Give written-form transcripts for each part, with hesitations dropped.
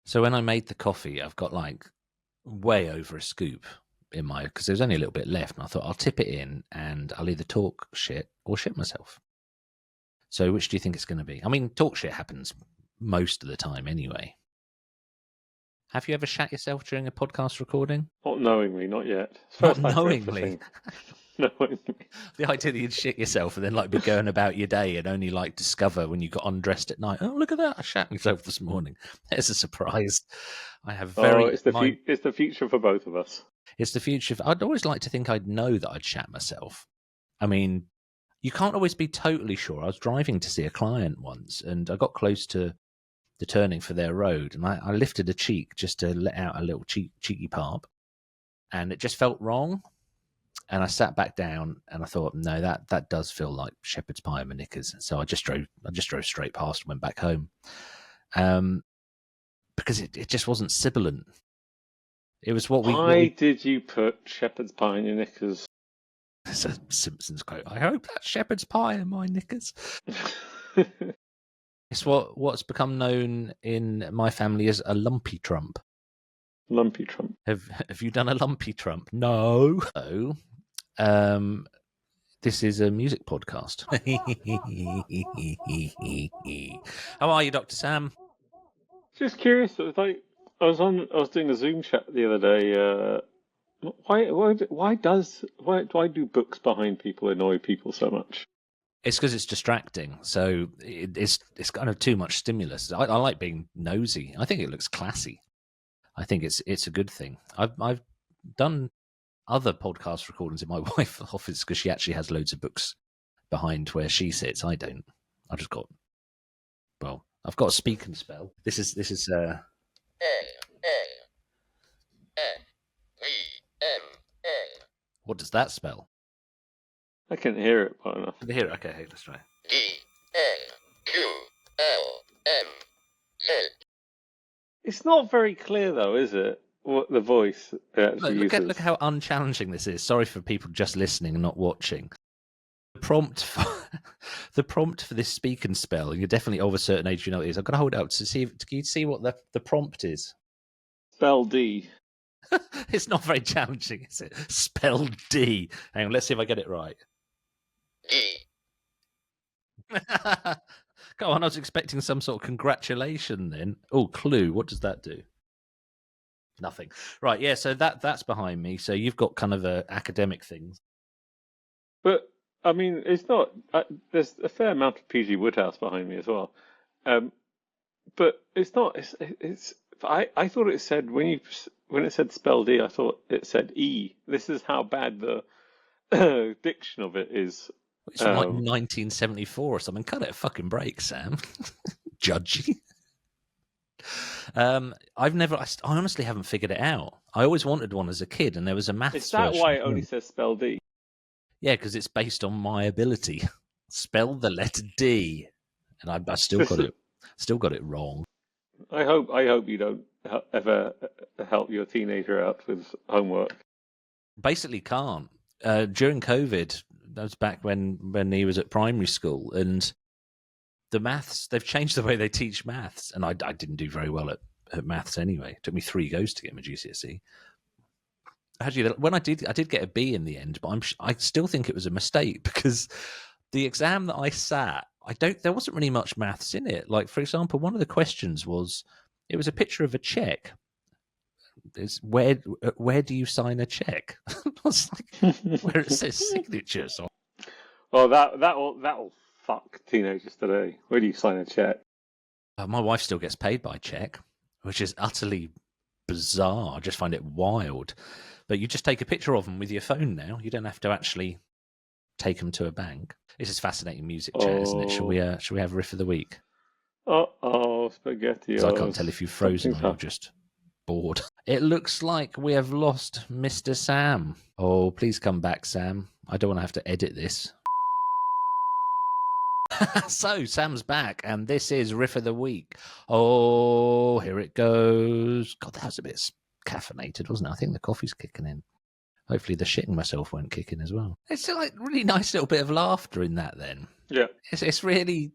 So when I made the coffee, I've got like way over a scoop in my, because there's only a little bit left, and I thought I'll tip it in and I'll either talk shit or shit myself. So which do you think it's going to be? I mean, talk shit happens most of the time anyway. Have you ever shat yourself during a podcast recording? Not knowingly, not yet. Not knowingly. Knowingly. The idea that you'd shit yourself and then like be going about your day and only like discover when you got undressed at night, oh, look at that, I shat myself this morning. There's a surprise. I have very... it's the future for both of us. It's the future. I'd always like to think I'd know that I'd shat myself. I mean, you can't always be totally sure. I was driving to see a client once and I got close to the turning for their road and I lifted a cheek just to let out a little cheeky parp and it just felt wrong. And I sat back down and I thought, no, that does feel like shepherd's pie in my knickers. So I just drove straight past and went back home. Because it just wasn't sibilant. It was what Why did you put shepherd's pie in your knickers? It's a Simpsons quote. I hope that's shepherd's pie in my knickers. It's what's become known in my family as a lumpy trump. Lumpy Trump. Have you done a lumpy trump? No. So, this is a music podcast. How are you, Dr. Sam? Just curious. It was like I was doing a Zoom chat the other day. Why do books behind people annoy people so much? It's because it's distracting. So it's kind of too much stimulus. I like being nosy. I think it looks classy. I think it's a good thing. I've done other podcast recordings in my wife's office because she actually has loads of books behind where she sits. I don't. I've got a speak and spell. This is what does that spell? I can't hear it well enough. Can you hear it? Okay, hey, let's try. DNQLM. It's not very clear though, is it? What the voice actually Look uses. at how unchallenging this is. Sorry for people just listening and not watching. The prompt for this speak and spell, you're definitely over a certain age, you know what it is. I've got to hold it up to see. Can you see what the prompt is? Spell D. It's not very challenging, is it? Spell D. Hang on, let's see if I get it right. D. Go on, I was expecting some sort of congratulation then. Oh, clue. What does that do? Nothing. Right, yeah, so that's behind me. So you've got kind of academic things. But, I mean, it's not... there's a fair amount of PG Woodhouse behind me as well. But it's not... I thought it said... When it said spell D, I thought it said E. This is how bad the diction of it is. It's from like 1974 or something. Cut it a fucking break, Sam. Judgy. I honestly haven't figured it out. I always wanted one as a kid, and there was a maths Is that version. why it only says spell D? Yeah, because it's based on my ability. Spell the letter D, and I still got it. Still got it wrong. I hope you don't ever help your teenager out with homework. Basically, can't. During COVID, that was back when he was at primary school, and the maths, they've changed the way they teach maths, and I didn't do very well at maths anyway. It took me 3 goes to get my GCSE. Actually, when I did get a B in the end, but I still think it was a mistake because the exam that I sat, there wasn't really much maths in it. Like, for example, one of the questions was, it was a picture of a check. It's where do you sign a check? I was like, where it says signatures. Well, that'll fuck teenagers today. Where do you sign a check? My wife still gets paid by check, which is utterly bizarre. I just find it wild. But you just take a picture of them with your phone now. You don't have to actually take them to a bank. This is fascinating music chat, isn't it? Shall we have Riff of the Week? Spaghetti. I can't tell if you've frozen or you're just bored. It looks like we have lost Mr. Sam. Oh, please come back, Sam. I don't want to have to edit this. So, Sam's back, and this is Riff of the Week. Oh, here it goes. God, that was a bit caffeinated, wasn't it? I think the coffee's kicking in. Hopefully the shitting myself won't kick in as well. It's like really nice little bit of laughter in that then. Yeah. It's really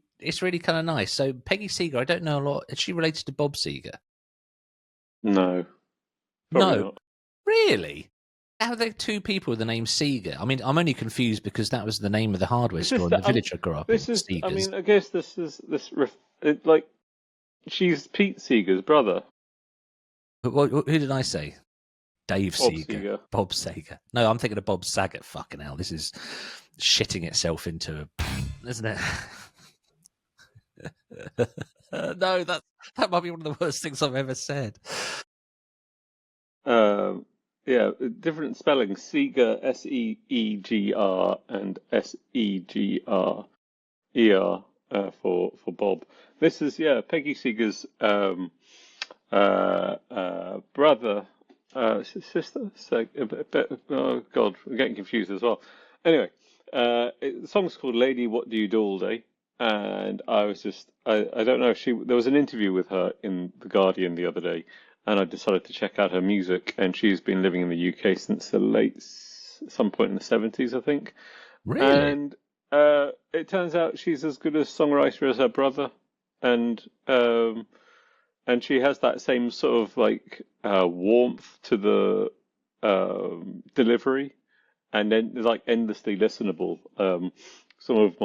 kind of nice. So, Peggy Seeger, I don't know a lot. Is she related to Bob Seeger? No, probably No, not. really? How are there two people with the name Seeger? I mean, I'm only confused because that was the name of the hardware Is this store in the the village I grew up in, this is? I Seeger's. mean, I guess this is this like she's Pete Seeger's brother, But who did I say? Dave Bob Seeger, Seeger. Bob Sager. No, I'm thinking of Bob Saget. Fucking hell, this is shitting itself into, isn't it? No, that might be one of the worst things I've ever said. Yeah, different spelling. Seeger, Seegr, and Seger for Bob. This is Peggy Seeger's brother, sister. Oh God, I'm getting confused as well. Anyway, the song's called "Lady, What Do You Do All Day?" And I was I don't know if there was an interview with her in The Guardian the other day, and I decided to check out her music. And she's been living in the UK since some point in the 70s, I think. Really? And it turns out she's as good a songwriter as her brother, and she has that same sort of like warmth to the delivery, and then like endlessly listenable. Some of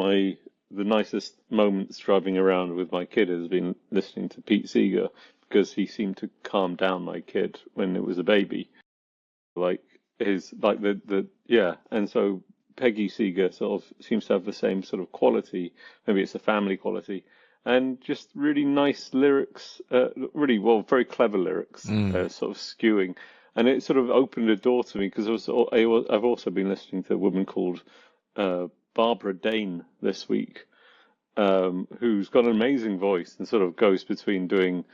the nicest moments driving around with my kid has been listening to Pete Seeger because he seemed to calm down my kid when it was a baby. Like and so Peggy Seeger sort of seems to have the same sort of quality. Maybe it's a family quality, and just really nice lyrics, really well, very clever lyrics, sort of skewing, and it sort of opened a door to me because I've also been listening to a woman called Barbara Dane this week, who's got an amazing voice and sort of goes between doing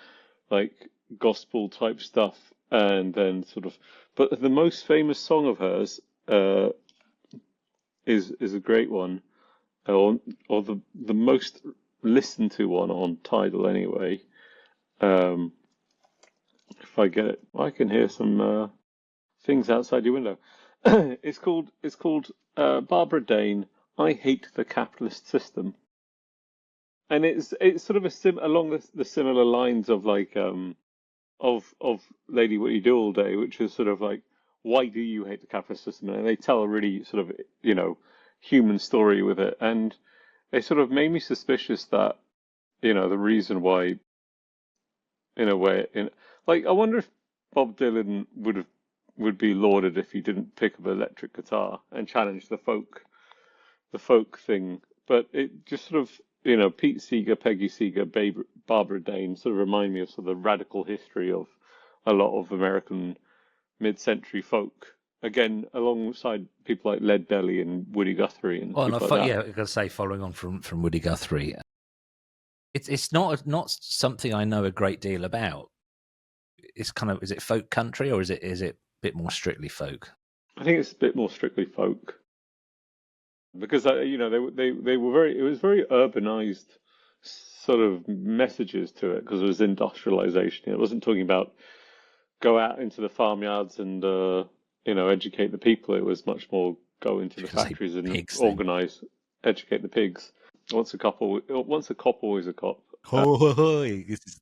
like gospel type stuff and then sort of. But the most famous song of hers is a great one, or the most listened to one on Tidal anyway. If I get it, I can hear some things outside your window. It's called Barbara Dane. I hate the capitalist system, and it's sort of along the similar lines of like of Lady What You Do All Day, which is sort of like, why do you hate the capitalist system? And they tell a really sort of human story with it, and it sort of made me suspicious that the reason why, in a way, like I wonder if Bob Dylan would be lauded if he didn't pick up an electric guitar and challenge the folk thing, but it just sort of Pete Seeger, Peggy Seeger, Barbara Dane sort of remind me of sort of the radical history of a lot of American mid-century folk. Again, alongside people like Lead Belly and Woody Guthrie and Well, and people like that. I gotta say, following on from Woody Guthrie, it's not something I know a great deal about. It's kind of, is it folk country or is it a bit more strictly folk? I think it's a bit more strictly folk because they were very, it was very urbanized sort of messages to it because it was industrialization. It wasn't talking about go out into the farmyards and educate the people. It was much more go into the factories and organize, educate the pigs. Once a cop, always a cop. This is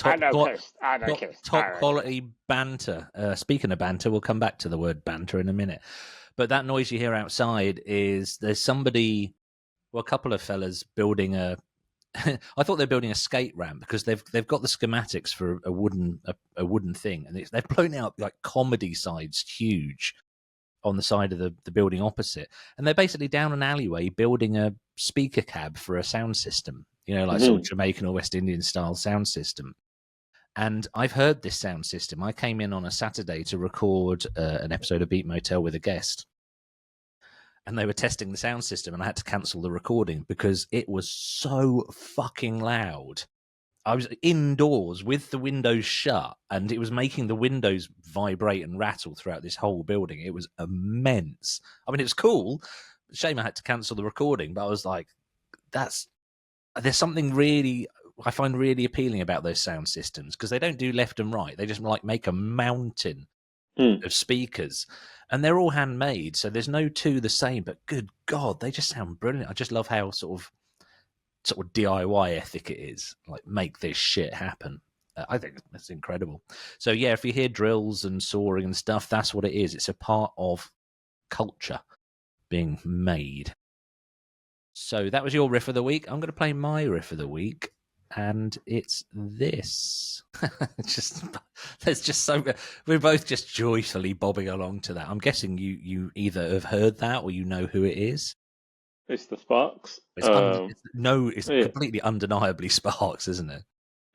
Anarchist. top quality banter. Speaking of banter, we'll come back to the word banter in a minute. But that noise you hear outside is there's somebody, well, a couple of fellas building a. I thought they're building a skate ramp because they've got the schematics for a wooden thing, and they've blown out like comedy sides huge on the side of the building opposite, and they're basically down an alleyway building a speaker cab for a sound system, like sort of Jamaican or West Indian style sound system. And I've heard this sound system. I came in on a Saturday to record an episode of Beat Motel with a guest, and they were testing the sound system, and I had to cancel the recording because it was so fucking loud. I was indoors with the windows shut, and it was making the windows vibrate and rattle throughout this whole building. It was immense. I mean, it was cool. Shame I had to cancel the recording, but I was like, there's something really I find really appealing about those sound systems because they don't do left and right. They just like make a mountain of speakers, and they're all handmade, so there's no two the same. But good God, they just sound brilliant. I just love how sort of DIY ethic it is. Like, make this shit happen. I think that's incredible. So yeah, if you hear drills and soaring and stuff, that's what it is. It's a part of culture being made. So that was your riff of the week. I'm going to play my riff of the week, and it's this. Just there's just so we're both just joyfully bobbing along to that. I'm guessing you either have heard that or you know who it is. It's the Sparks. It's Yeah. completely undeniably Sparks, isn't it?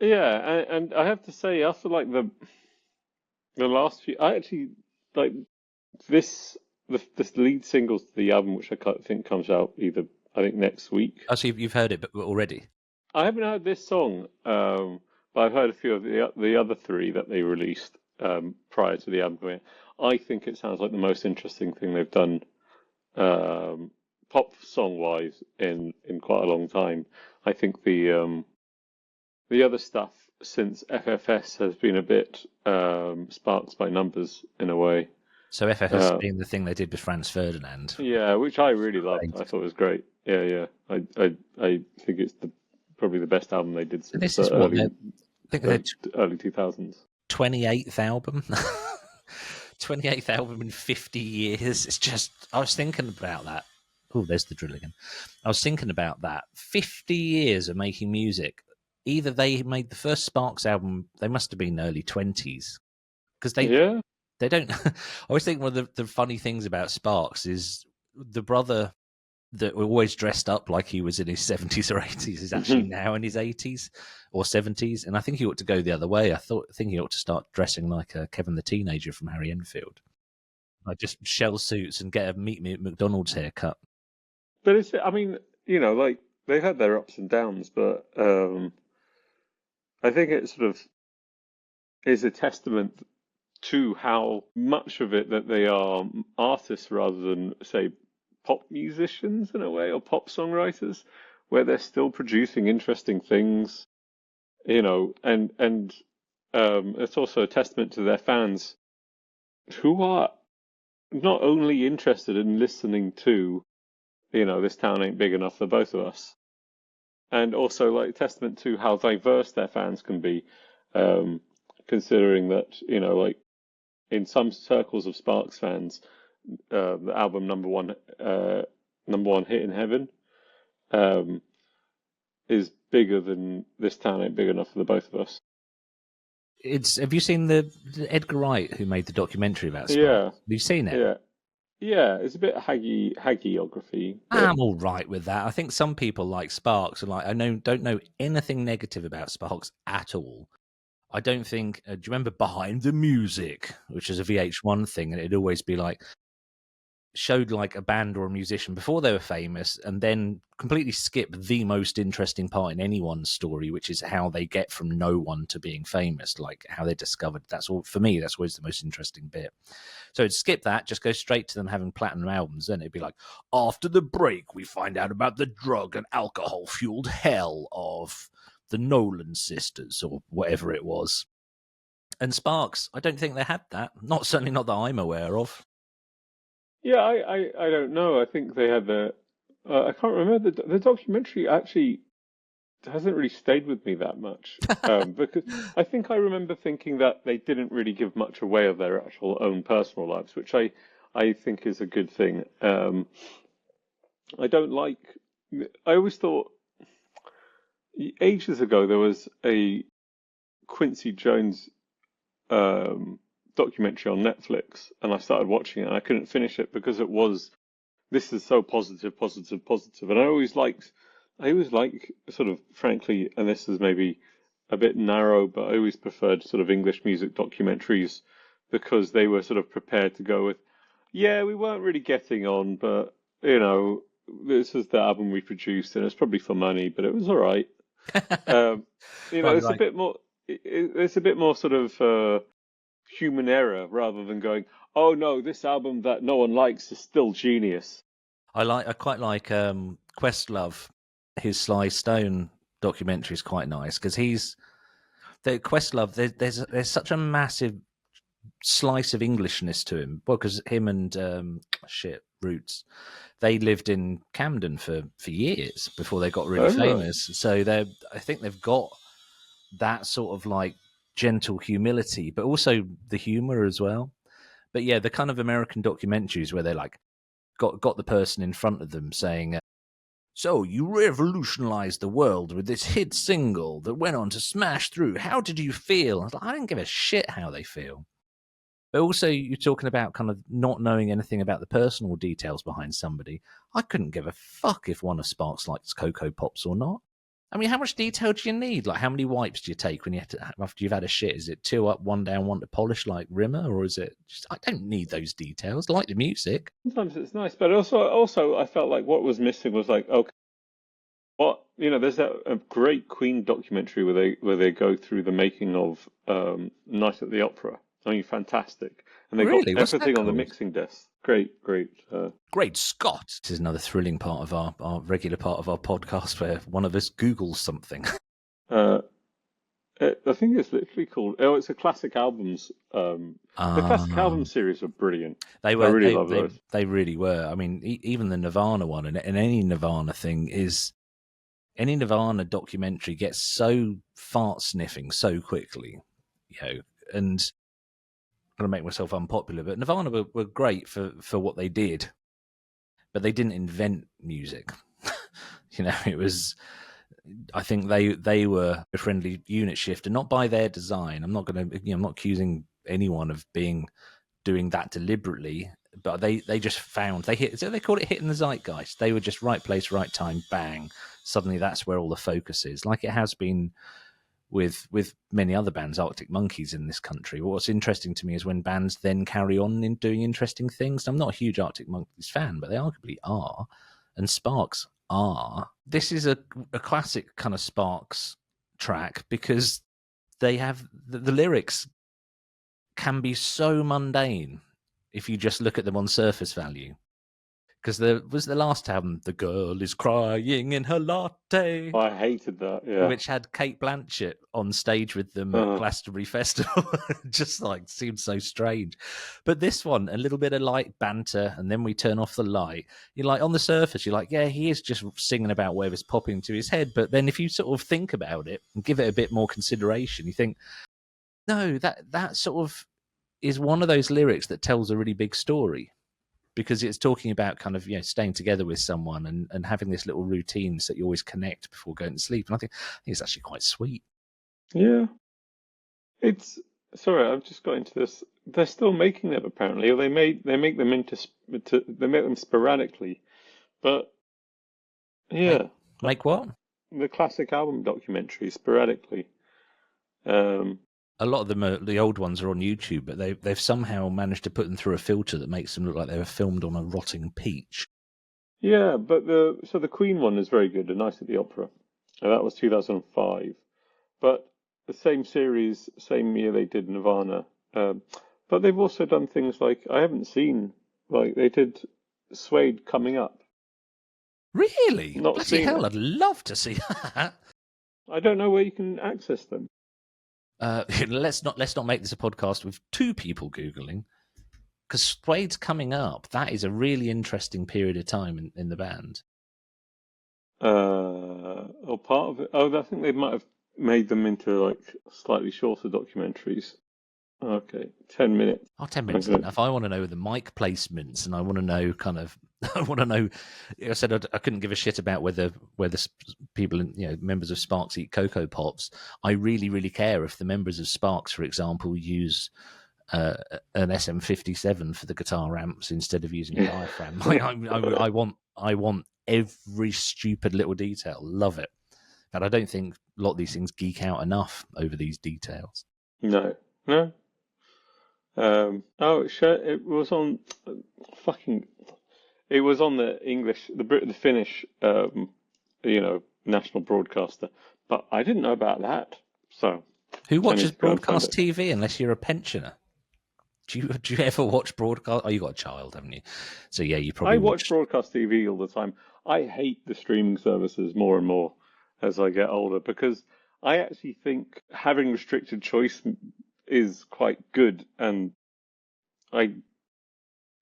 Yeah, and I have to say, after like the last few, I actually like this lead singles to the album, which I think comes out I think next week. Oh, so you've heard it already? I haven't heard this song, but I've heard a few of the other three that they released prior to the album coming out. I think it sounds like the most interesting thing they've done, pop song wise, in quite a long time. I think the other stuff since FFS has been a bit Sparks by numbers in a way. So FFS being the thing they did with Franz Ferdinand. Yeah, which I really loved. I thought it was great. Yeah. I think it's probably the best album they did since This is early 2000s. 28th album. 28th album in 50 years. It's just, I was thinking about that. Oh, there's the drill again. I was thinking about that. 50 years of making music. Either they made the first Sparks album, they must have been early 20s. Because they don't. I always think one of the funny things about Sparks is the brother that always dressed up like he was in his 70s or 80s is actually now in his 80s or 70s. And I think he ought to go the other way. I think he ought to start dressing like Kevin the Teenager from Harry Enfield. Like just shell suits and get a meet me at McDonald's haircut. But it's, I mean, like they've had their ups and downs, but I think it sort of is a testament to how much of it that they are artists rather than, say, pop musicians in a way, or pop songwriters, where they're still producing interesting things, and it's also a testament to their fans who are not only interested in listening to, This Town Ain't Big Enough for Both of Us, and also like testament to how diverse their fans can be, considering that, like in some circles of Sparks fans, the album number one hit in heaven is bigger than This Town Ain't Big Enough for the Both of Us. Have you seen the Edgar Wright who made the documentary about Sparks? Yeah. Have you seen it? Yeah, it's a bit hagiography. I'm all right with that. I think some people like Sparks and don't know anything negative about Sparks at all. I don't think. Do you remember Behind the Music, which is a VH1 thing, and it'd always be like showed like a band or a musician before they were famous, and then completely skip the most interesting part in anyone's story, which is how they get from no one to being famous, like how they discovered. That's all for me. That's always the most interesting bit. So it'd skip that, just go straight to them having platinum albums. Then it'd be like, after the break, we find out about the drug and alcohol fueled hell of the Nolan sisters or whatever it was. And Sparks, I don't think they had that. Certainly not that I'm aware of. Yeah, I don't know. I think they had I can't remember. The documentary actually hasn't really stayed with me that much. Because I think I remember thinking that they didn't really give much away of their actual own personal lives, which I think is a good thing. I don't like. I always thought ages ago there was a Quincy Jones documentary on Netflix, and I started watching it, and I couldn't finish it because this is so positive, and I always like sort of, frankly, and this is maybe a bit narrow, but I always preferred sort of English music documentaries because they were sort of prepared to go with, yeah, we weren't really getting on, but this is the album we produced, and it's probably for money, but it was all right. It's a bit more. It's a bit more sort of human error rather than going, oh no, this album that no one likes is still genius. I quite like Questlove. His Sly Stone documentary is quite nice because Questlove. There's such a massive slice of Englishness to him. Well, because him and Roots, they lived in Camden for years before they got really famous. So I think they've got that sort of like gentle humility, but also the humor as well. But yeah, the kind of American documentaries where they're like got the person in front of them saying, "So you revolutionized the world with this hit single that went on to smash through. How did you feel?" I was like, I don't give a shit how they feel. But also, you're talking about kind of not knowing anything about the personal details behind somebody. I couldn't give a fuck if one of Sparks likes Cocoa Pops or not. I mean, how much detail do you need? Like, how many wipes do you take when you have to, after you've had a shit? Is it 2 up, 1 down, 1 to polish like Rimmer, or is it just? I don't need those details. I like the music. Sometimes it's nice, but also I felt like what was missing was like, okay, what there's a great Queen documentary where they go through the making of Night at the Opera. I mean, fantastic, and they Really? got What's that everything on the called? mixing desk. Great. Great Scott! This is another thrilling part of our regular part of our podcast where one of us Googles something. I think it's literally called. Oh, it's a classic albums. The classic album series are brilliant. They were. I really love those. They really were. I mean, even the Nirvana one and any Nirvana thing is. Any Nirvana documentary gets so fart sniffing so quickly, and I'm going to make myself unpopular, but Nirvana were great for what they did, but they didn't invent music. It was, I think they were a friendly unit shifter, not by their design. I'm not I'm not accusing anyone of doing that deliberately, but they just found they call it hitting the zeitgeist. They were just right place, right time, bang. Suddenly that's where all the focus is, like it has been with many other bands, Arctic Monkeys in this country. What's interesting to me is when bands then carry on in doing interesting things. I'm not a huge Arctic Monkeys fan, but they arguably are, and Sparks are. This is a classic kind of Sparks track because they have the lyrics can be so mundane if you just look at them on surface value. Because there was the last album, "The Girl Is Crying in Her Latte," I hated that. Yeah. which had Kate Blanchett on stage with them at Glastonbury Festival. Just like seemed so strange. But this one, a little bit of light banter, and then we turn off the light. You're like, on the surface, you're like, yeah, he is just singing about whatever's popping into his head. But then if you sort of think about it and give it a bit more consideration, you think, no, that sort of is one of those lyrics that tells a really big story. Because it's talking about kind of staying together with someone and having this little routine so that you always connect before going to sleep. And I think it's actually quite sweet. Yeah. It's sorry, I've just got into this. They're still making them apparently, or they make them they make them sporadically. But yeah, Make what? The classic album documentary sporadically. A lot of them the old ones are on YouTube, but they've somehow managed to put them through a filter that makes them look like they were filmed on a rotting peach. Yeah, but the Queen one is very good, The Night at the Opera. And that was 2005. But the same series, same year they did Nirvana. But they've also done things like I haven't seen, like they did Suede Coming Up. Really? Not Bloody seen hell! it. I'd love to see that. I don't know where you can access them. Let's not make this a podcast with two people Googling, because Suede's Coming Up. That is a really interesting period of time in the band. Or part of it. Oh, I think they might have made them into like slightly shorter documentaries. Okay, 10 minutes. Oh, 10 minutes is enough. I want to know the mic placements, and I want to know I want to know. I said I couldn't give a shit about whether people, members of Sparks eat Cocoa Pops. I really, really care if the members of Sparks, for example, use an SM57 for the guitar amps instead of using a diaphragm. I want every stupid little detail. Love it. But I don't think a lot of these things geek out enough over these details. No. It was on It was on the English, the Finnish, national broadcaster. But I didn't know about that. So who watches broadcast TV unless you're a pensioner? Do you ever watch broadcast? Oh, you got a child, haven't you? So yeah, you probably. I watch broadcast TV all the time. I hate the streaming services more and more as I get older because I actually think having restricted choice is quite good. And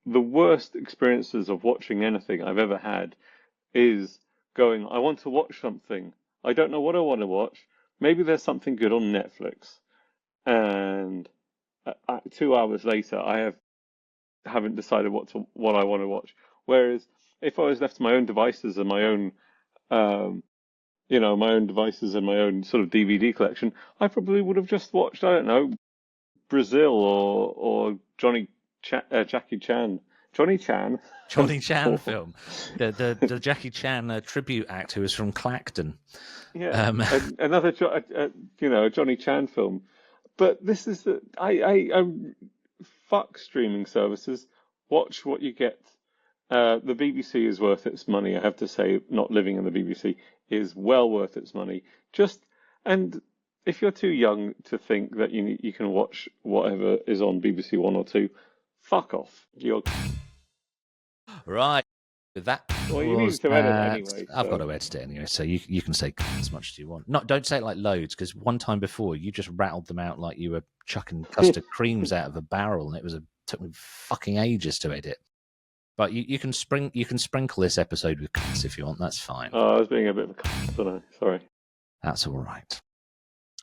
the worst experiences of watching anything I've ever had is going, I want to watch something. I don't know what I want to watch. Maybe there's something good on Netflix. and 2 hours later, I haven't decided what I want to watch. Whereas if I was left to my own devices and my own, my own devices and my own sort of DVD collection, I probably would have just watched, I don't know, Brazil or Jackie Chan. Johnny Chan. Johnny Chan film, the Jackie Chan tribute act who was from Clacton. Yeah, another Johnny Chan film. But this is I fuck streaming services. Watch what you get. The BBC is worth its money. I have to say, not living in the BBC is well worth its money. And if you're too young to think that you can watch whatever is on BBC One or Two, fuck off. Right. That well, you need to edit it anyway. I've got to edit it anyway, so you can say as much as you want. Don't say it like loads, because one time before you just rattled them out like you were chucking custard creams out of a barrel, and took me fucking ages to edit. But you can sprinkle this episode with cuts if you want. That's fine. Oh, I was being a bit of a cunt, wasn't I? Sorry. That's all right.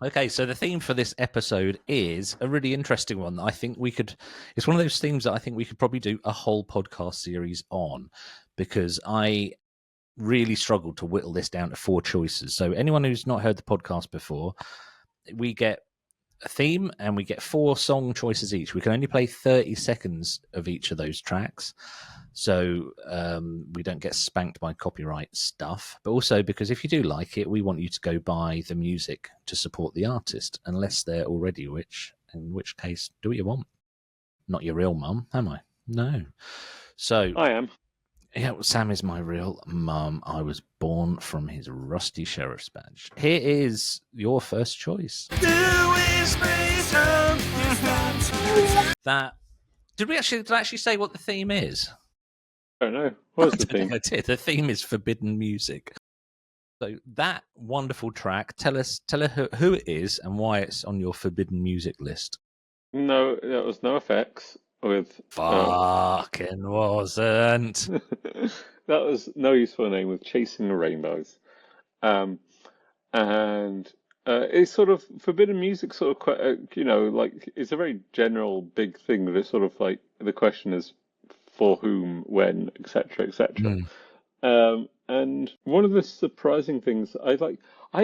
Okay, so the theme for this episode is a really interesting one that I think it's one of those themes that I think we could probably do a whole podcast series on, because I really struggled to whittle this down to 4 choices. So anyone who's not heard the podcast before, we get a theme and we get 4 song choices each. We can only play 30 seconds of each of those tracks, so we don't get spanked by copyright stuff. But also because if you do like it, we want you to go buy the music to support the artist, unless they're already rich, in which case, do what you want. Not your real mum, am I? No. So I am. Yeah, well, Sam is my real mum. I was born from his rusty sheriff's badge. Here is your first choice. Did I actually say what the theme is? I don't know. What is the theme? I did. The theme is forbidden music. So that wonderful track, tell her who it is and why it's on your forbidden music list. No, that was NoFX with... Fucking wasn't. That was No Use for a Name with Chasing the Rainbows. And it's sort of forbidden music, sort of quite, like it's a very general big thing that it's sort of like the question is for whom, when, etc., etc. And one of the surprising things I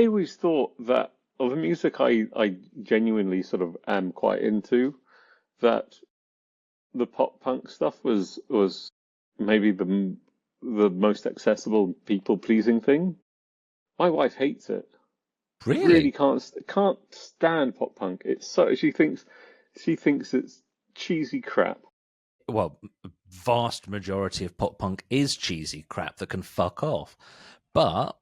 always thought that of the music I genuinely sort of am quite into, that the pop punk stuff was maybe the most accessible, people pleasing thing. My wife hates it. Really can't stand pop punk. It's so she thinks it's cheesy crap. Well, vast majority of pop punk is cheesy crap that can fuck off. But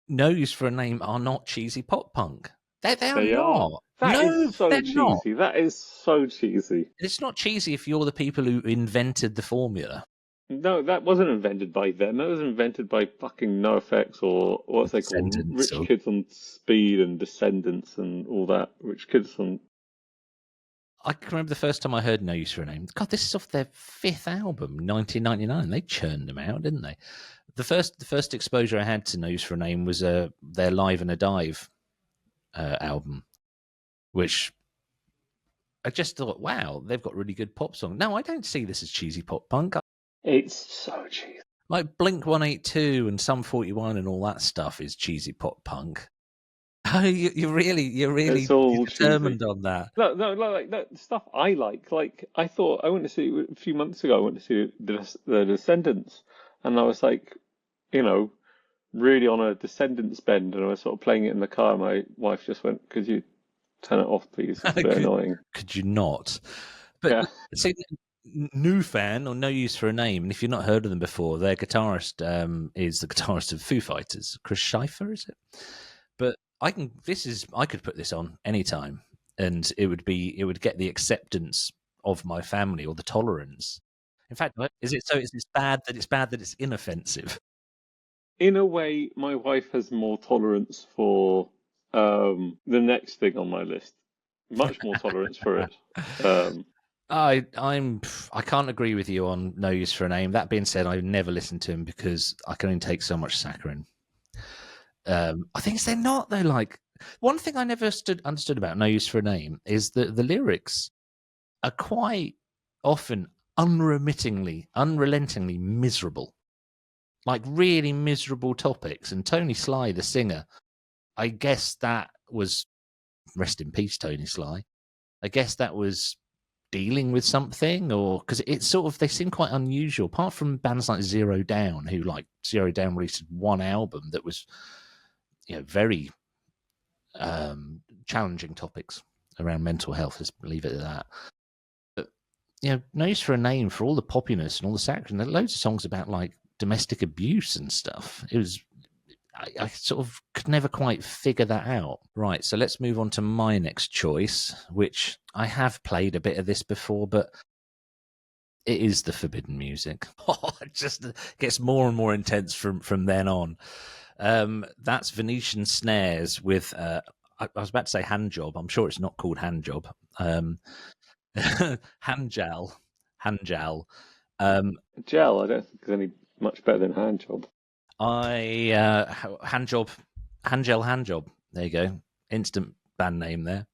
No Use for a Name are not cheesy pop punk. They are not. That is so cheesy. Not. That is so cheesy. It's not cheesy if you're the people who invented the formula. No, that wasn't invented by them. That was invented by fucking NoFX or what's they called? Rich Kids on Speed and Descendants and all that. Rich Kids on... I can remember the first time I heard No Use for a Name. God, this is off their 5th album, 1999. They churned them out, didn't they? The first exposure I had to No Use for a Name was their Live and a Dive album, which I just thought, wow, they've got really good pop songs. No, I don't see this as cheesy pop punk. It's so cheesy. Like Blink 182 and Sum 41 and all that stuff is cheesy pop punk. Oh, you're really determined on that. No, like that stuff I like. Like I thought I went to see a few months ago. I went to see the Descendants, and I was like, really on a Descendants bend, and I was sort of playing it in the car. My wife just went, "Could you turn it off, please? It's a bit annoying." Could you not? But yeah. See, new fan or No Use for a Name, and if you've not heard of them before, their guitarist is the guitarist of Foo Fighters, Chris Schiffer, is it? But I could put this on anytime, and it would get the acceptance of my family or the tolerance. In fact, it's bad that it's inoffensive. In a way, my wife has more tolerance for the next thing on my list. Much more tolerance for it. I can't agree with you on No Use for a Name. That being said, I've never listened to him because I can only take so much saccharin. I think they're not though. Like One thing I never understood about No Use for a Name is that the lyrics are quite often unremittingly, unrelentingly miserable. Like really miserable topics. And Tony Sly, the singer, I guess that was, rest in peace, Tony Sly. I guess that was dealing with something, or because it's sort of, they seem quite unusual. Apart from bands like Zero Down, who like Zero Down released one album that was, very challenging topics around mental health. Let's leave it at that. But No Use for a Name, for all the poppiness and all the saccharine, there are loads of songs about like domestic abuse and stuff. It was, I sort of could never quite figure that out. Right, so let's move on to my next choice, which I have played a bit of this before, but it is the forbidden music. It just gets more and more intense from then on. That's Venetian Snares with, I was about to say hand job. I'm sure it's not called hand job. Handjal. Gel, I don't think is any much better than hand job. Hand job. There you go. Instant band name there.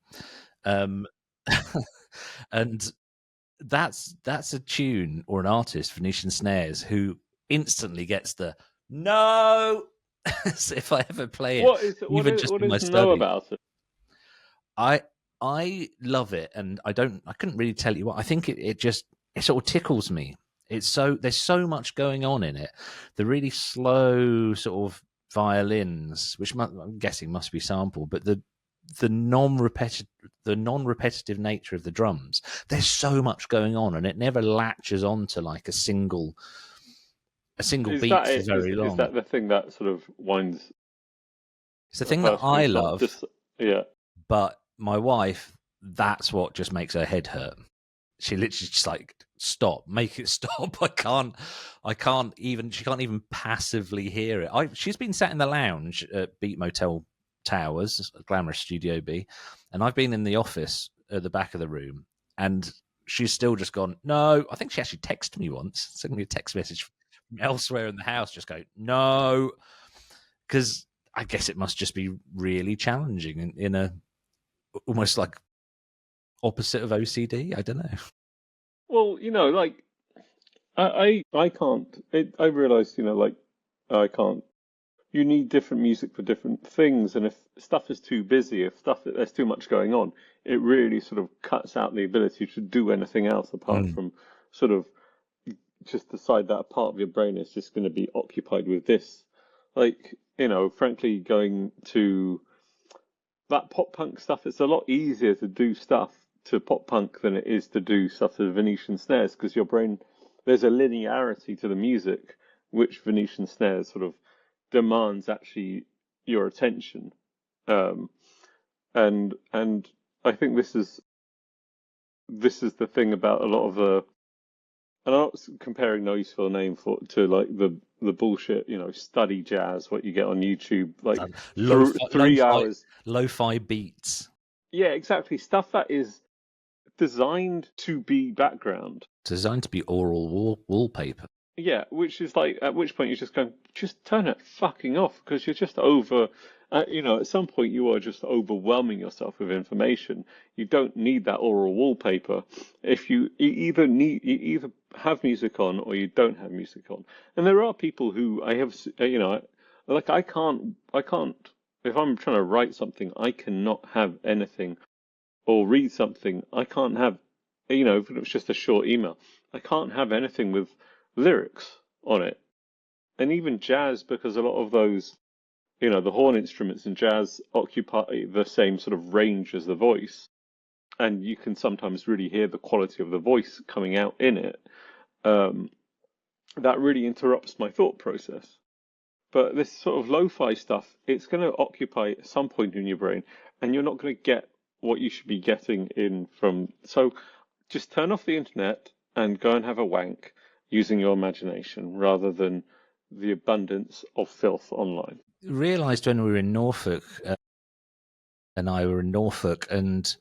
And that's a tune or an artist, Venetian Snares, who instantly gets the no. So if I ever play it, What is in my study, know about it? I love it, and I couldn't really tell you what. I think it sort of tickles me. There's so much going on in it. The really slow sort of violins, which I'm guessing must be sampled, but the non-repetitive nature of the drums. There's so much going on, and it never latches onto like a single beat for very long. Is that the thing that sort of winds? It's the thing that I love. Yeah. But my wife, that's what just makes her head hurt. She literally just like, stop, make it stop. She can't even passively hear it. She's been sat in the lounge at Beat Motel Towers, Glamorous Studio B, and I've been in the office at the back of the room, and she's still just gone, no. I think she actually texted me once, sent me a text message from elsewhere in the house, just go, no, because I guess it must just be really challenging in a almost like opposite of OCD. I don't know. Well, like I can't. I realize, like I can't. You need different music for different things, and if stuff is too busy, if there's too much going on, it really sort of cuts out the ability to do anything else apart from sort of just decide that a part of your brain is just going to be occupied with this. Like, frankly, going to that pop punk stuff, it's a lot easier to do stuff to pop punk than it is to do stuff to Venetian Snares, because your brain, there's a linearity to the music which Venetian Snares sort of demands actually your attention, and I think this is the thing about a lot of the. And I'm not comparing No Useful Name to like the bullshit, study jazz, what you get on YouTube, like 3 hours. Lo-fi beats. Yeah, exactly. Stuff that is designed to be background. Designed to be oral wallpaper. Yeah, which is like, at which point you're just going, just turn it fucking off, because you're just over, at some point you are just overwhelming yourself with information. You don't need that oral wallpaper. If you either have music on or you don't have music on. And there are people who I have, like I can't, if I'm trying to write something, I cannot have anything, or read something, I can't have, if it's just a short email, I can't have anything with lyrics on it. And even jazz, because a lot of those, the horn instruments in jazz occupy the same sort of range as the voice, and you can sometimes really hear the quality of the voice coming out in it. That really interrupts my thought process. But this sort of lo-fi stuff, it's going to occupy at some point in your brain, and you're not going to get what you should be getting in from. So just turn off the internet and go and have a wank using your imagination rather than the abundance of filth online. Realised when we were in Norfolk, and I were in Norfolk, and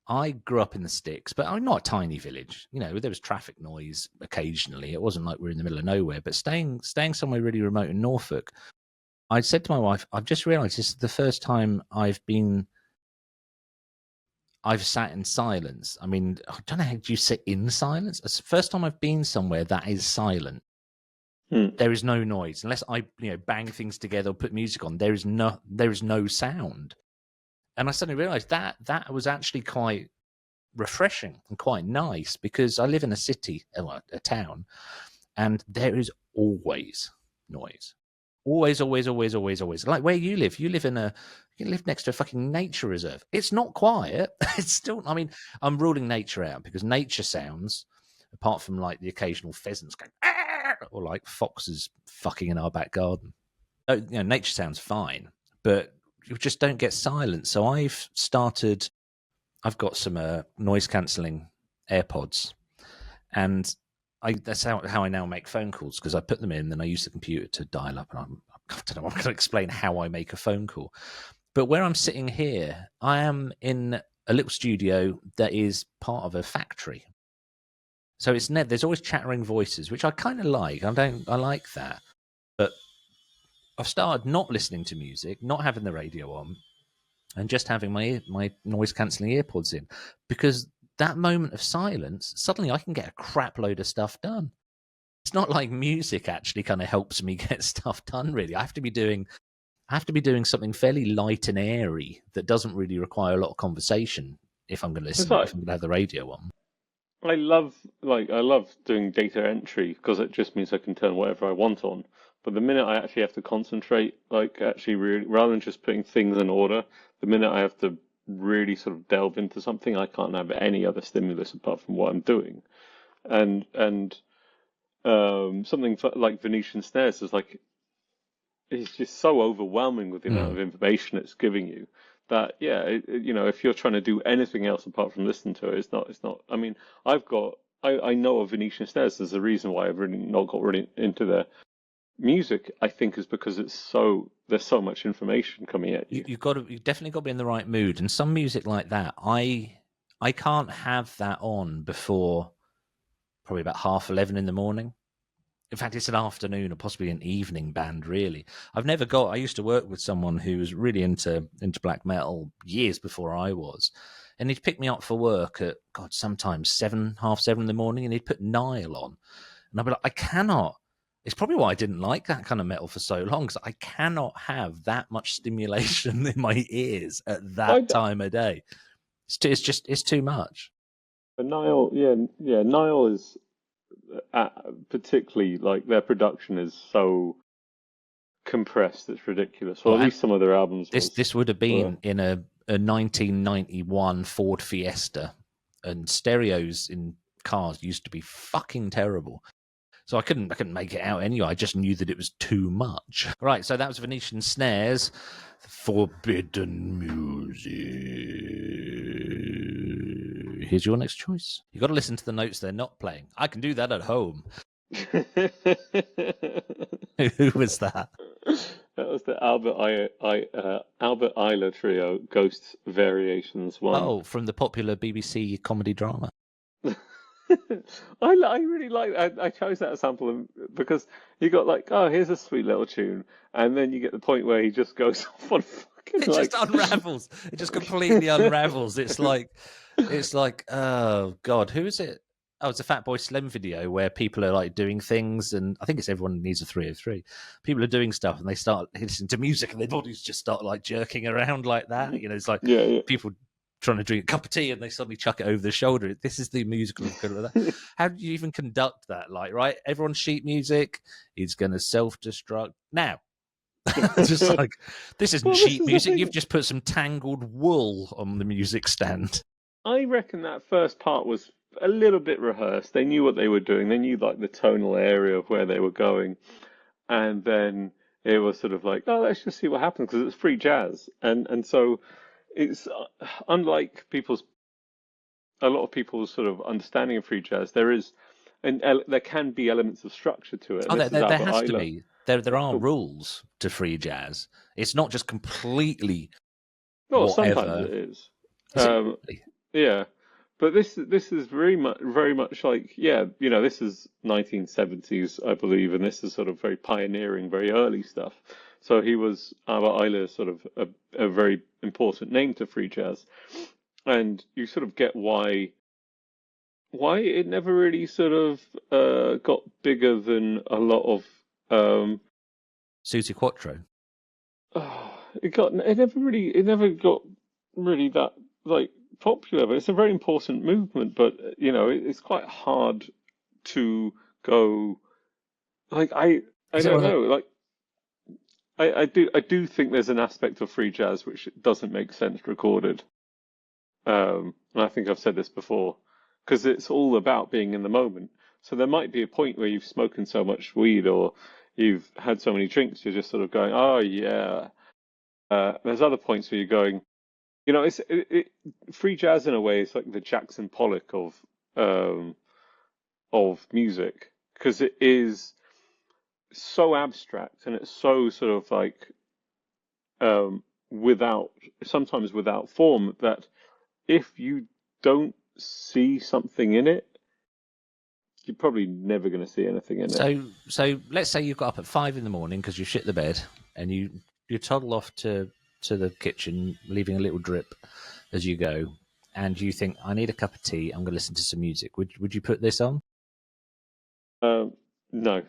I grew up in the sticks, but I'm not a tiny village. There was traffic noise occasionally. It wasn't like we were in the middle of nowhere, but staying somewhere really remote in Norfolk, I said to my wife, I've just realised this is the first time I've sat in silence. I mean, I don't know, how do you sit in silence? It's the first time I've been somewhere that is silent. There is no noise unless I, bang things together or put music on. There is no sound, and I suddenly realised that was actually quite refreshing and quite nice, because I live in a city, a town, and there is always noise. Always, always, always, always, always. Like where you live you live next to a fucking nature reserve. It's not quiet. It's still, I mean, I'm ruling nature out, because nature sounds, apart from like the occasional pheasants going, or like foxes fucking in our back garden. Nature sounds fine, but you just don't get silence. So I've got some noise cancelling AirPods, and that's how I now make phone calls, because I put them in, then I use the computer to dial up, and I don't know, I'm going to explain how I make a phone call. But where I'm sitting here, I am in a little studio that is part of a factory. So there's always chattering voices, which I kind of like. I like that. But I've started not listening to music, not having the radio on, and just having my noise cancelling earpods in, because that moment of silence, suddenly I can get a crap load of stuff done. It's not like music actually kind of helps me get stuff done, really. I have to be doing something fairly light and airy that doesn't really require a lot of conversation if I'm going to listen, if I'm going to have the radio on. I love doing data entry, because it just means I can turn whatever I want on. But the minute I actually have to concentrate, really, rather than just putting things in order, the minute I have to really sort of delve into something, I can't have any other stimulus apart from what I'm doing. And something like Venetian Snares is like, it's just so overwhelming with the amount of information it's giving you that, if you're trying to do anything else apart from listen to it, it's not. I mean, I know of Venetian Snares. There's a reason why I've really not got really into their music, I think, is because there's so much information coming at you. You've definitely got to be in the right mood. And some music like that, I can't have that on before probably about 11:30 in the morning. In fact, it's an afternoon or possibly an evening band, really. I used to work with someone who was really into black metal years before I was. And he'd pick me up for work at, sometimes 7:30 in the morning, and he'd put Nile on. And I'd be like, I cannot. It's probably why I didn't like that kind of metal for so long, because I cannot have that much stimulation in my ears at that time of day. It's too much. But Nile, Nile is particularly, like, their production is so compressed, it's ridiculous. Well, at least some of their albums. This would have been in a 1991 Ford Fiesta, and stereos in cars used to be fucking terrible. So I couldn't make it out anyway. I just knew that it was too much. Right, so that was Venetian Snares, Forbidden Music. Here's your next choice. You've got to listen to the notes they're not playing. I can do that at home. Who was that? That was the Albert Ayler trio, Ghosts Variations 1. Oh, from the popular BBC comedy drama. I really like that. I chose that sample because you got like, oh, here's a sweet little tune, and then you get the point where he just goes off on fucking. It just unravels. It just completely unravels. It's like, oh god, who is it? Oh, it's a Fatboy Slim video where people are like doing things, and I think it's Everyone Needs a 303. People are doing stuff, and they start listening to music, and their bodies just start like jerking around like that. It's like people trying to drink a cup of tea, and they suddenly chuck it over the shoulder. This is the musical of that. How do you even conduct that? Like, right, everyone's sheet music is going to self-destruct now. Just like, this isn't sheet music. You've just put some tangled wool on the music stand. I reckon that first part was a little bit rehearsed. They knew what they were doing. They knew like the tonal area of where they were going, and then it was sort of like, oh, let's just see what happens, because it's free jazz, and so it's unlike a lot of people's sort of understanding of free jazz. There can be elements of structure to it. Oh, there has to be. There are rules to free jazz. It's not just completely. Well, whatever. Sometimes it is. Yeah, but this is very much like, this is 1970s, I believe, and this is sort of very pioneering, very early stuff. So he was Albert Ayler's sort of a very important name to free jazz, and you sort of get why it never really sort of got bigger than a lot of Suzi Quattro. It never got really that like popular, but it's a very important movement. But it's quite hard to go. Like I don't know. Like I do think there's an aspect of free jazz which doesn't make sense recorded. And I think I've said this before, because it's all about being in the moment. So there might be a point where you've smoking so much weed or you've had so many drinks, you're just sort of going, oh yeah. There's other points where you're going, it's free jazz in a way is like the Jackson Pollock of music, because it is so abstract and it's so sort of like sometimes without form, that if you don't see something in it, you're probably never going to see anything in it. So let's say you've got up at 5 a.m. because you shit the bed and you toddle off to the kitchen, leaving a little drip as you go, and you think, I need a cup of tea, I'm going to listen to some music. Would you put this on? No.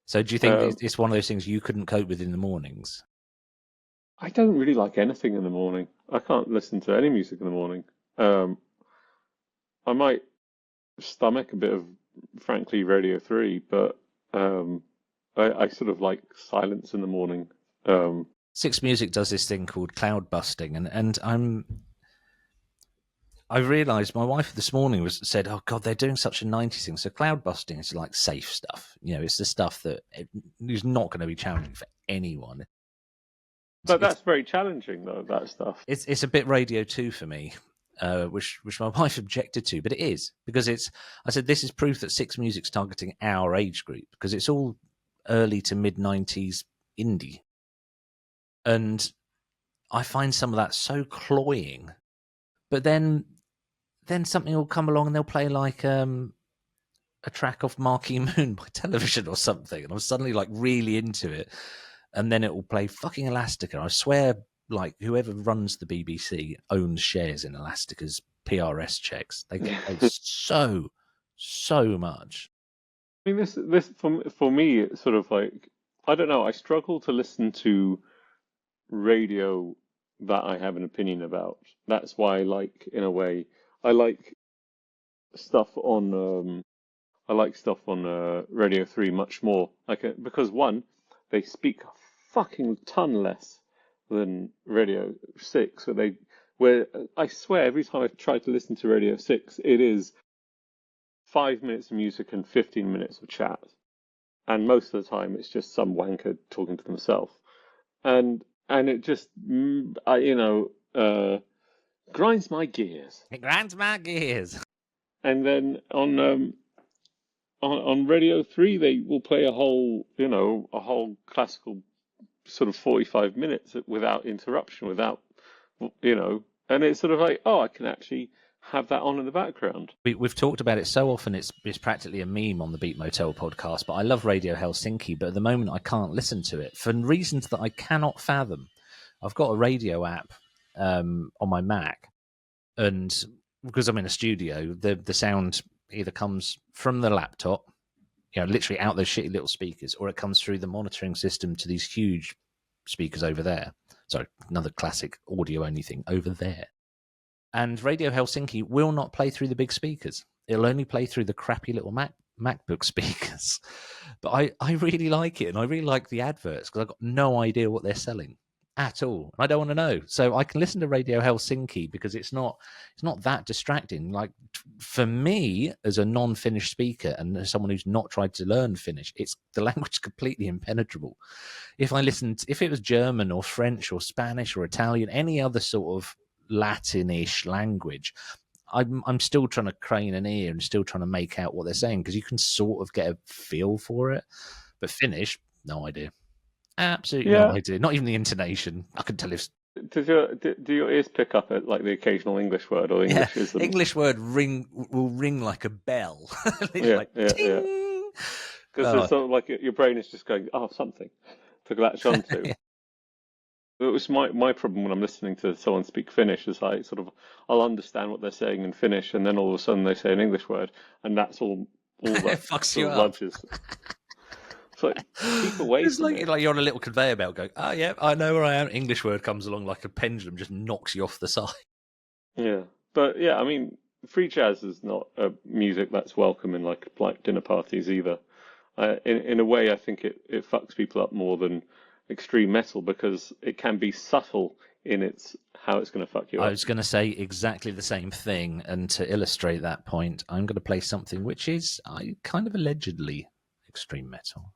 So do you think it's one of those things you couldn't cope with in the mornings? I don't really like anything in the morning. I can't listen to any music in the morning. I might stomach a bit of, frankly, Radio 3, but I sort of like silence in the morning. Six Music does this thing called cloud busting, and I realised my wife this morning said, "Oh God, they're doing such a 90s thing." So cloud busting is like safe stuff. It's the stuff that is not going to be challenging for anyone. But that's very challenging, though. That stuff. It's a bit Radio 2 for me, which my wife objected to, but it is because I said this is proof that Six Music's targeting our age group, because it's all early to mid 90s indie, and I find some of that so cloying. But then something will come along and they'll play like a track off Marquee Moon by Television or something, and I'm suddenly like really into it. And then it will play fucking Elastica. I swear, like whoever runs the BBC owns shares in Elastica's PRS checks. They get paid so much. I mean, this for me, it's sort of like, I don't know. I struggle to listen to radio that I have an opinion about. That's why, like, in a way, I like stuff on Radio 3 much more. Because one, they speak a fucking ton less than Radio 6, where I swear every time I try to listen to Radio 6, it is 5 minutes of music and 15 minutes of chat, and most of the time it's just some wanker talking to themselves, and it just grinds my gears. It grinds my gears. And then on Radio 3, they will play a whole classical sort of 45 minutes without interruption, and it's sort of like, oh, I can actually have that on in the background. We've talked about it so often, it's practically a meme on the Beat Motel podcast, but I love Radio Helsinki, but at the moment I can't listen to it for reasons that I cannot fathom. I've got a radio app on my Mac, and because I'm in a studio, the sound either comes from the laptop, literally out those shitty little speakers, or it comes through the monitoring system to these huge speakers over there. Sorry, another classic audio-only thing, over there. And Radio Helsinki will not play through the big speakers. It'll only play through the crappy little MacBook speakers. But I really like it, and I really like the adverts, because I've got no idea what they're selling at all. I don't want to know. So I can listen to Radio Helsinki because it's not that distracting. Like, for me, as a non-Finnish speaker and as someone who's not tried to learn Finnish, it's the language completely impenetrable. If it was German or French or Spanish or Italian, any other sort of Latinish language, I'm still trying to crane an ear and still trying to make out what they're saying, because you can sort of get a feel for it. But Finnish, no idea. Absolutely no idea. Not even the intonation. I can tell if. Do your ears pick up at like the occasional English word, or English is the... English word will ring like a bell. It's Because it's sort of like your brain is just going, oh, something. to latch onto. Yeah. It was my problem when I'm listening to someone speak Finnish is I'll understand what they're saying in Finnish, and then all of a sudden they say an English word, and that's all It that fucks sort you of up. lunches. It's like, keep away It's from like, it. like you're on a little conveyor belt going, oh, yeah, I know where I am. English word comes along like a pendulum, just knocks you off the side. Yeah, but yeah, I mean, free jazz is not a music that's welcome in like dinner parties either. In a way, I think it fucks people up more than extreme metal because it can be subtle in its how it's going to fuck you I up. was going to say exactly the same thing. And to illustrate that point, I'm going to play something which is kind of allegedly extreme metal.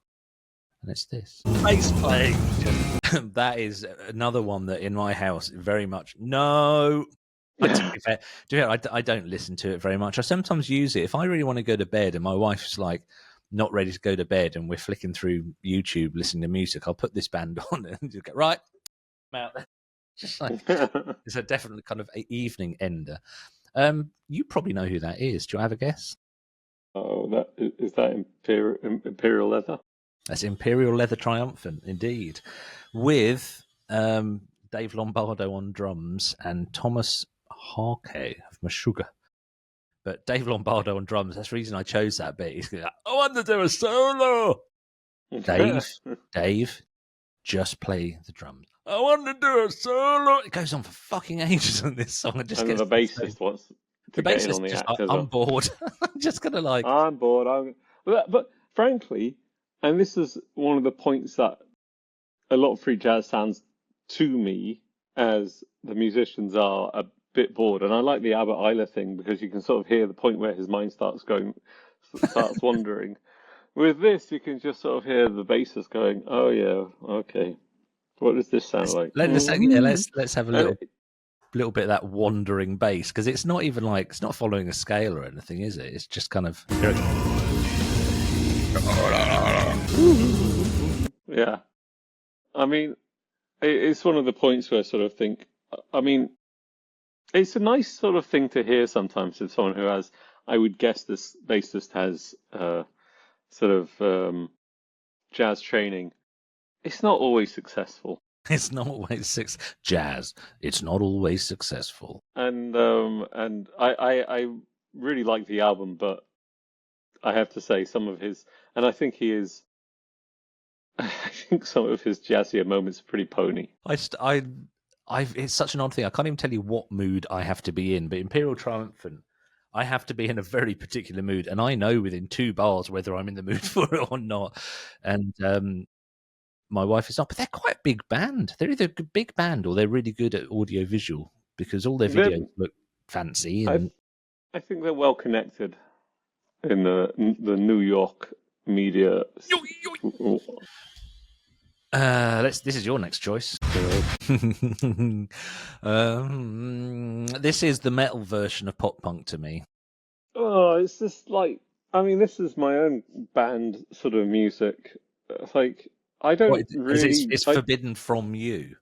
And it's this. Bass playing. That is another one that in my house, very much, no. To be fair, I don't listen to it very much. I sometimes use it if I really want to go to bed and my wife's like not ready to go to bed and we're flicking through YouTube listening to music. I'll put this band on and just go, right, I'm out there. Just like, it's a definitely kind of evening ender. You probably know who that is. Do you have a guess? Oh, that Imperial Leather? That's Imperial Leather Triumphant, indeed, with Dave Lombardo on drums and Thomas Harkey of Meshuggah. But Dave Lombardo on drums, that's the reason I chose that bit. He's like, I want to do a solo. Dave, just play the drums. I want to do a solo. It goes on for fucking ages on this song. It just And gets the bassist wants to get in on the just act like, as I'm well. bored. I'm just gonna like. I'm bored. But frankly, and this is one of the points that a lot of free jazz sounds to me as the musicians are a bit bored. And I like the Albert Eiler thing because you can sort of hear the point where his mind starts wandering. With this, you can just sort of hear the bassist going, "Oh yeah, okay. What does this sound like?" Let's have a little bit of that wandering bass because it's not even like it's not following a scale or anything, is it? It's just kind of yeah. I mean, it's one of the points where I sort of think. I mean, it's a nice sort of thing to hear sometimes from someone who has. I would guess this bassist has sort of jazz training. It's not always successful. it's not always jazz. It's not always successful. And I really like the album, but I have to say some of his, and I think he is. I think some of his jazzier moments are pretty pony. It's such an odd thing. I can't even tell you what mood I have to be in. But Imperial Triumphant, I have to be in a very particular mood, and I know within 2 bars whether I'm in the mood for it or not. And my wife is not. But they're quite a big band. They're either a big band or they're really good at audio visual because all their videos look fancy. And I think they're well connected in the New York media. This is your next choice. This is the metal version of pop punk to me. Oh, it's just like, I mean, this is my own band sort of music. It's like, I don't really. It's forbidden from you.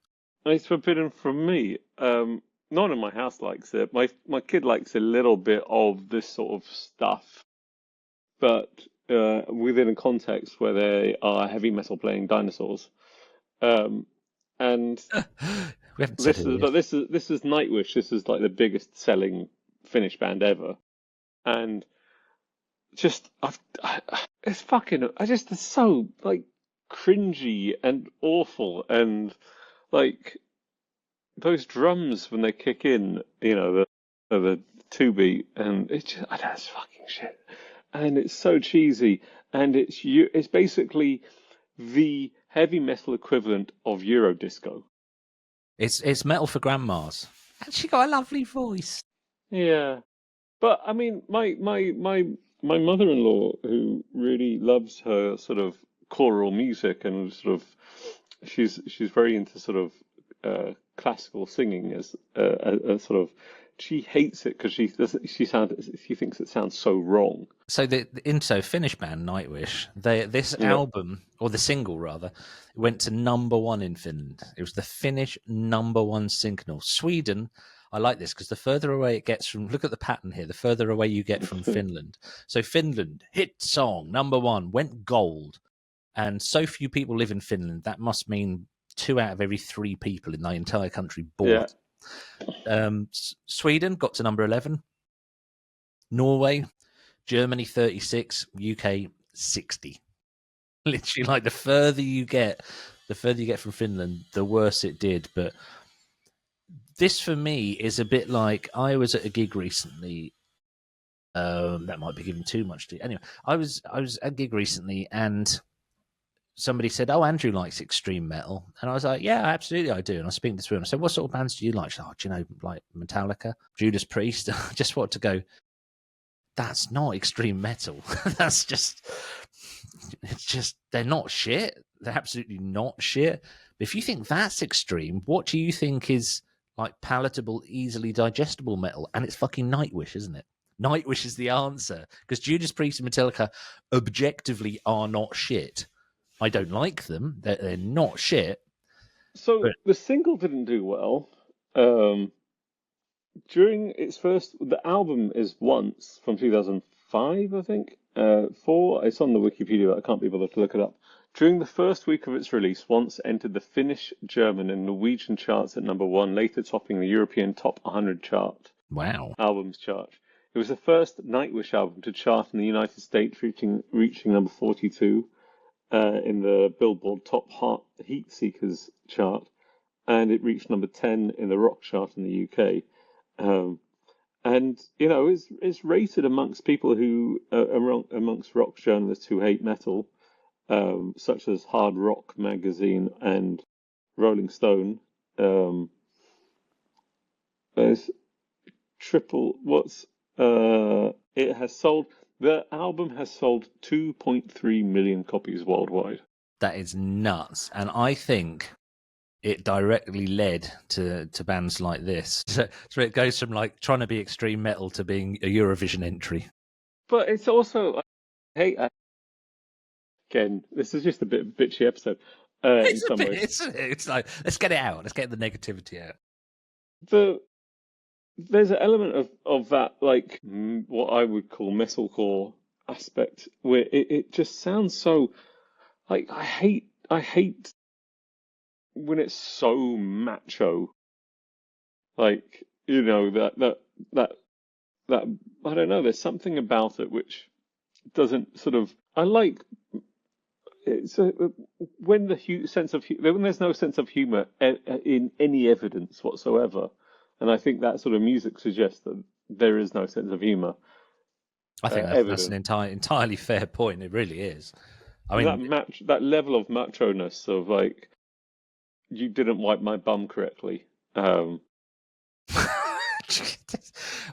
It's forbidden from me. No one in my house likes it. My kid likes a little bit of this sort of stuff, but within a context where they are heavy metal playing dinosaurs. And We haven't said this is Nightwish. This is like the biggest selling Finnish band ever, and just it's fucking. It's so like cringy and awful, and like those drums when they kick in, you know, the 2-beat, and it's just that's fucking shit, and it's so cheesy, and it's basically the heavy metal equivalent of Eurodisco. It's metal for grandmas. And she got a lovely voice. Yeah, but I mean, my mother-in-law, who really loves her sort of choral music and sort of, she's very into sort of classical singing as a sort of. She hates it because she thinks it sounds so wrong. So the Finnish band Nightwish, this album, or the single rather, went to #1 in Finland. It was the Finnish #1 single. Sweden, I like this because the further away it gets from, look at the pattern here, the further away you get from Finland. So Finland, hit song, #1, went gold. and so few people live in Finland. That must mean 2 out of every 3 people in the entire country bought. Sweden got to number 11. Norway, Germany 36, UK 60. Literally, like the further you get from Finland, the worse it did. But this for me is a bit like, I was at a gig recently. That might be giving too much to you. Anyway, I was at a gig recently, and somebody said, "Oh, Andrew likes extreme metal," and I was like, "Yeah, absolutely, I do." And I was speaking to him. I said, "What sort of bands do you like?" She said, "Oh, do you know, like Metallica, Judas Priest?" I just want to go, that's not extreme metal. That's just, it's just, they're not shit. They're absolutely not shit. But if you think that's extreme, what do you think is like palatable, easily digestible metal? And it's fucking Nightwish, isn't it? Nightwish is the answer, because Judas Priest and Metallica objectively are not shit. I don't like them. They're not shit. So But the single didn't do well. During its first, the album is Once from 2005, I think. 4, it's on the Wikipedia, but I can't be bothered to look it up. During the first week of its release, Once entered the Finnish, German, and Norwegian charts at number 1, later topping the European Top 100 chart. wow. Albums chart. It was the first Nightwish album to chart in the United States, reaching number 42 in the Billboard Top Heat Seekers chart, and it reached number 10 in the rock chart in the UK. And you know, it's rated amongst people who amongst rock journalists who hate metal, such as Hard Rock Magazine and Rolling Stone. There's it has sold. The album has sold 2.3 million copies worldwide. That is nuts. And I think it directly led to bands like this. So it goes from like trying to be extreme metal to being a Eurovision entry. But it's also, again, this is just a bit of a bitchy episode in some ways. It's like, let's get it out. Let's get the negativity out. There's an element of that, like what I would call metalcore aspect, where it just sounds so like I hate when it's so macho. Like, you know, that I don't know, there's something about it which doesn't sort of, I like it's when when there's no sense of humor in any evidence whatsoever, and I think that sort of music suggests that there is no sense of humor. I think that's an entirely fair point. It really is. I mean, that level of macho-ness of like, you didn't wipe my bum correctly. well,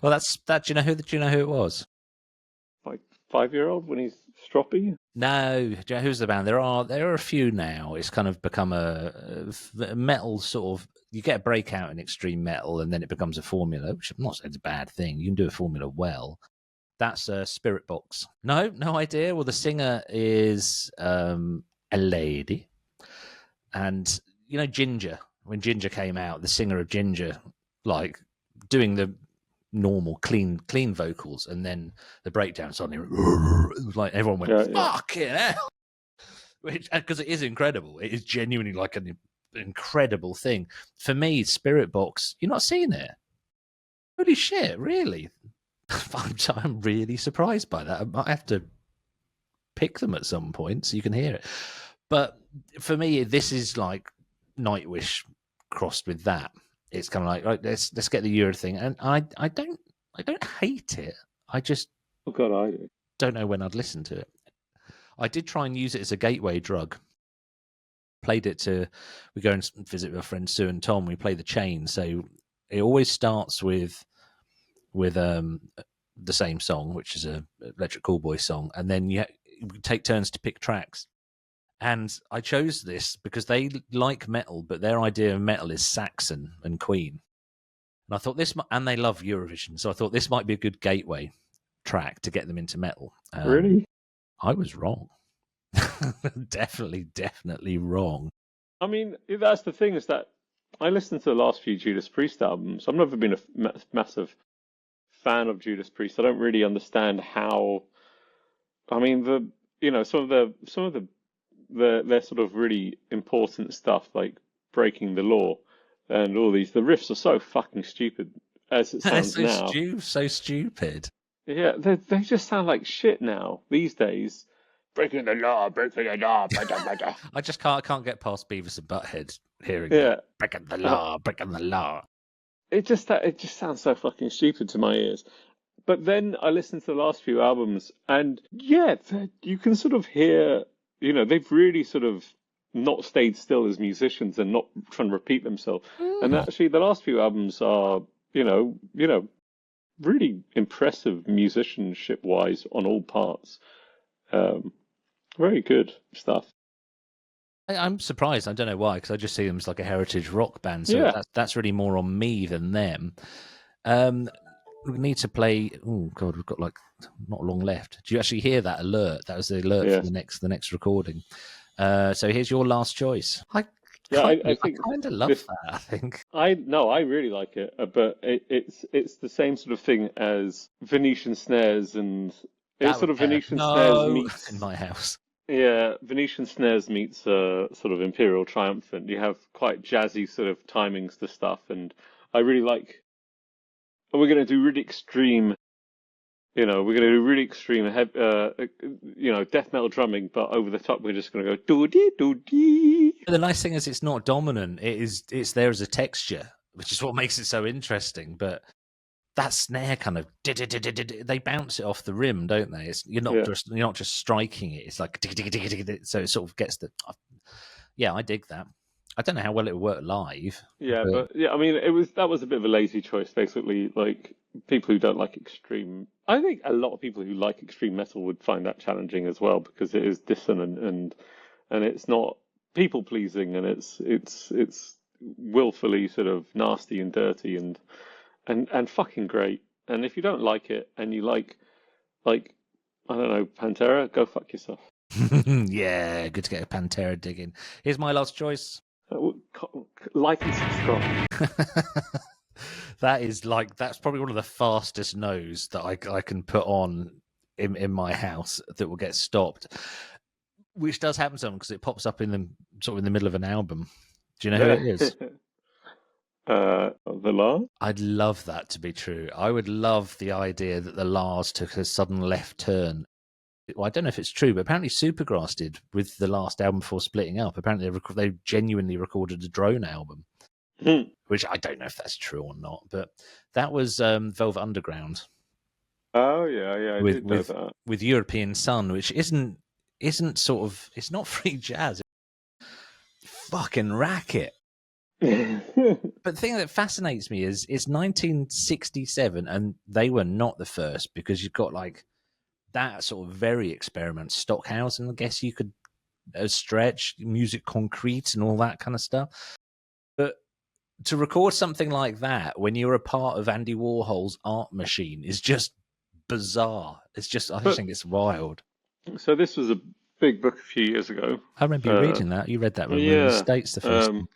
that's that. Do you know who it was? Like 5-year-old when he's stroppy. No, do you know who's the band? There are a few now. It's kind of become a metal sort of. You get a breakout in extreme metal, and then it becomes a formula, which I'm not saying it's a bad thing. You can do a formula well. That's Spirit Box. No idea. Well, the singer is a lady, and you know Ginger. When Ginger came out, the singer of Ginger, like doing the normal clean vocals, and then the breakdown suddenly, it was like everyone went fucking hell, which because it is incredible. It is genuinely like an incredible thing. For me, Spirit Box, you're not seeing it. Holy shit, really? I'm really surprised by that. I might have to pick them at some point so you can hear it. But for me, this is like Nightwish crossed with that. It's kind of like, right, let's get the Euro thing, and I don't hate it. I just I do. Don't know when I'd listen to it. I did try and use it as a gateway drug. Played it we go and visit our friends Sue and Tom. We play the chain, so it always starts with the same song, which is a Electric Callboy song, and then you take turns to pick tracks. And I chose this because they like metal, but their idea of metal is Saxon and Queen. And I thought and they love Eurovision, so I thought this might be a good gateway track to get them into metal. Really? I was wrong. definitely wrong. I mean, that's the thing, is that I listened to the last few Judas Priest albums. I've never been a massive fan of Judas Priest. I don't really understand how. I mean, some of the their sort of really important stuff, like breaking the law and all these. The riffs are so fucking stupid as it They're sounds now. so stupid. Yeah, they just sound like shit now these days. Breaking the law, breaking the law. Bada, bada. I just can't get past Beavis and Butthead hearing Yeah, that. Breaking the uh, law, breaking the law. it just sounds so fucking stupid to my ears. But then I listened to the last few albums, and yeah, you can sort of hear, they've really sort of not stayed still as musicians and not trying to repeat themselves. And Mm. actually, the last few albums are, really impressive musicianship wise on all parts. Um, Very good stuff. I'm surprised. I don't know why, because I just see them as like a heritage rock band. So Yeah. that's really more on me than them. We need to play. Oh God, we've got like not long left. Do you actually hear that alert? That was the alert for Yes. the next recording. So here's your last choice. Yeah, I I think kind of love this. that. I think. I really like it, but it's the same sort of thing as Venetian Snares, and it's That sort would of get a Venetian Snares no in meets my house. yeah, Venetian Snares meets sort of Imperial Triumphant. You have quite jazzy sort of timings to stuff, and I really like. And we're going to do really extreme. We're going to do really extreme, death metal drumming, but over the top, we're just going to go doo-dee, doo-dee. But the nice thing is, it's not dominant. It's there as a texture, which is what makes it so interesting. But that snare kind of they bounce it off the rim, don't they? You're Yeah. not just striking it. It's like so it sort of gets the. Yeah, I dig that. I don't know how well it would work live. Yeah, But but yeah, I mean, that was a bit of a lazy choice, basically. Like people who don't like extreme, I think a lot of people who like extreme metal would find that challenging as well because it is dissonant and it's not people pleasing and it's willfully sort of nasty and dirty and fucking great. And if you don't like it and you like I don't know Pantera, go fuck yourself. yeah, good to get a Pantera digging. Here's my last choice. Like and subscribe. That's probably one of the fastest no's that I can put on in my house that will get stopped, which does happen sometimes because it pops up in the middle of an album. Do you know who it is? The Law? I'd love that to be true. I would love the idea that the Lars took a sudden left turn. Well, I don't know if it's true, but apparently Supergrass did with the last album before splitting up. Apparently they genuinely recorded a drone album, which I don't know if that's true or not. But that was Velvet Underground. Oh yeah, I did know that. With European Sun, which isn't sort of, it's not free jazz. Fucking racket. But the thing that fascinates me is it's 1967 and they were not the first because you've got like that sort of very experiment Stockhausen, I guess you could stretch music concrete and all that kind of stuff. But to record something like that when you're a part of Andy Warhol's art machine is just bizarre. I just think it's wild. So this was a big book a few years ago. I remember you reading that. You read that when we were in the States the first time.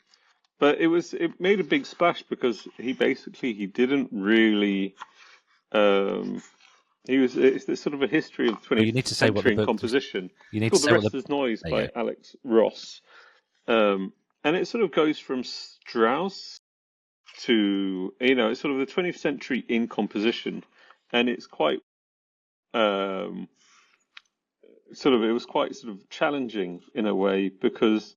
But it made a big splash because he didn't really it's sort of a history of 20th century in composition. You need to say The Restless Noise by Alex Ross. And it sort of goes from Strauss to it's sort of the 20th century in composition, and it's quite it was quite sort of challenging in a way because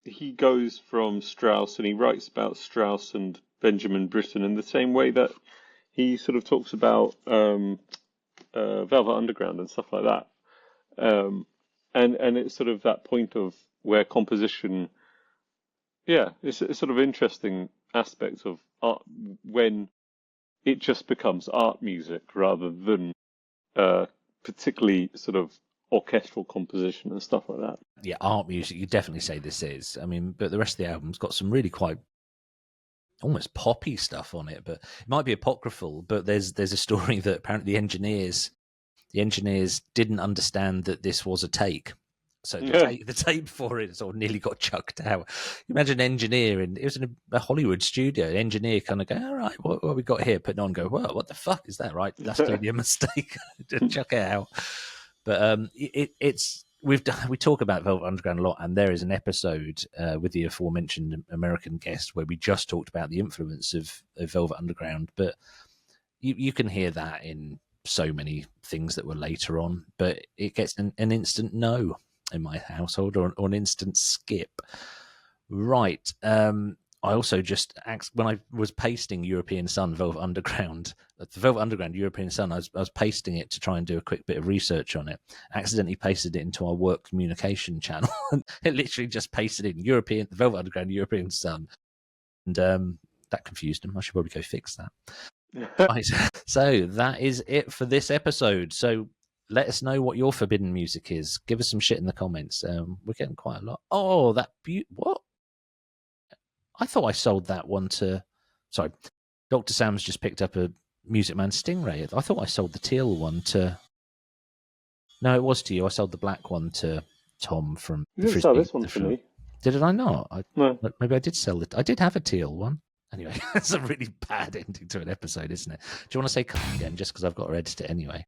he goes from Strauss and he writes about Strauss and Benjamin Britten in the same way that he sort of talks about Velvet Underground and stuff like that. And it's sort of that point of where composition, it's sort of interesting aspects of art when it just becomes art music rather than particularly sort of orchestral composition and stuff like that. Yeah, art music, you definitely say this is. I mean, but the rest of the album's got some really quite almost poppy stuff on it, but it might be apocryphal, but there's a story that apparently the engineers didn't understand that this was a take. So the tape for it sort of nearly got chucked out. Imagine an engineer, and it was in a Hollywood studio. An engineer kind of go, "All right, what we got here?" Putting on, go, "Well, what the fuck is that?" Right, that's clearly a mistake. Chuck it out. But it's we talk about Velvet Underground a lot, and there is an episode with the aforementioned American guest where we just talked about the influence of Velvet Underground. But you can hear that in so many things that were later on, but it gets an instant no in my household, or an instant skip. Right. I also just, when I was pasting European Sun, Velvet Underground, the Velvet Underground European Sun, I was pasting it to try and do a quick bit of research on it. Accidentally pasted it into our work communication channel. It literally just pasted in the Velvet Underground European Sun. And that confused him. I should probably go fix that. Right. So that is it for this episode. So let us know what your forbidden music is. Give us some shit in the comments. We're getting quite a lot. Oh, what? I thought I sold that one to... Sorry. Dr. Sam's just picked up a Music Man Stingray. I thought I sold the teal one to... No, it was to you. I sold the black one to Tom from... You didn't sell this one to me. Did I not? No. Maybe I did sell it. I did have a teal one. Anyway, that's a really bad ending to an episode, isn't it? Do you want to say come again, just because I've got to edit it anyway?